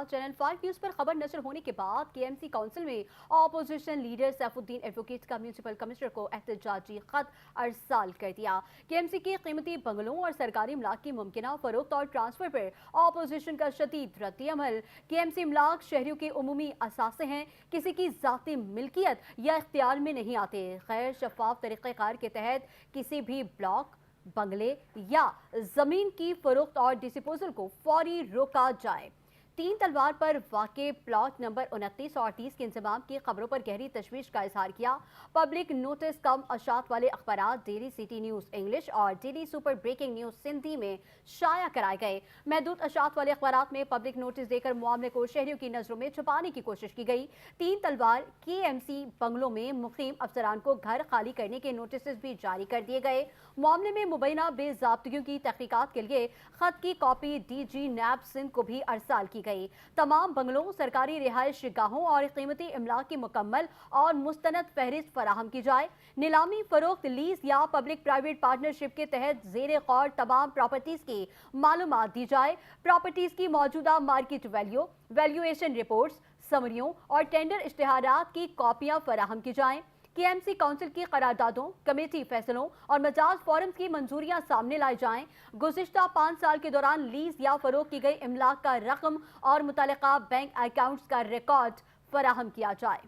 Channel 5 news पर खबर नशर होने के बाद केएमसी काउंसिल में अपोजिशन लीडर सैफुद्दीन एडवोकेट का म्यूनिसिपल कमिश्नर को एहतजाजी खत अरसाल कर दिया। केएमसी के कीमती बंगलों और सरकारी इमलाक की मुमकिना फरोख्त और ट्रांसफर पर अपोजिशन का शदीद रद्द अमल। केएमसी इमलाक शहरियों के उमूमी असासे हैं, किसी की जाती मिल्कियत या इख्तियार में नहीं आते। गैर शफाफ तरीक़ेकार के तहत किसी भी ब्लॉक, बंगले या जमीन की फरोख्त और डिस्पोजल को फौरी रोका जाए। तीन तलवार पर वाक़े प्लॉट नंबर 29 और 30 के इंतजाम की खबरों पर गहरी तशवीश का इजहार किया। पब्लिक नोटिस कम अशात वाले अखबार डेली सिटी न्यूज़ इंग्लिश और daily super breaking news Sindhi में शाया कराए गए। महदूद अशात वाले अखबार में पब्लिक नोटिस देकर मामले को शहरियों की नजरों में छुपाने की कोशिश की गई। तीन तलवार केएमसी बंगलों में मुकीम अफसरान को घर खाली करने के नोटिस भी जारी कर दिए गए। मामले में मुबैना बेज़ाब्तियों की तहकीकात के लिए खत की कॉपी डीजी नैब सिंध को भी अरसाल की गई। तमाम बंगलों, सरकारी रिहायश गाहों और कीमती इमलाक की मुकम्मल और मुस्तनद फहरिस्त फराहम की जाए। नीलामी, फरोख्त, लीज या पब्लिक प्राइवेट पार्टनरशिप के तहत ज़ेरे गौर तमाम प्रॉपर्टीज की मालूमात दी जाए। प्रॉपर्टीज की मौजूदा मार्केट वैल्यू, वैल्यूएशन रिपोर्ट्स, समरियों और टेंडर इश्तिहारात की कॉपियां फराहम की जाएं। केएमसी काउंसिल की करारदादों, कमेटी फैसलों और मजाज फोरम्स की मंजूरियां सामने लाई जाएं। गुज़िश्ता 5 साल के दौरान लीज या फरोख्त की गई इमलाक का रकम और मुतल्लिका बैंक अकाउंट्स का रिकॉर्ड फराहम किया जाए।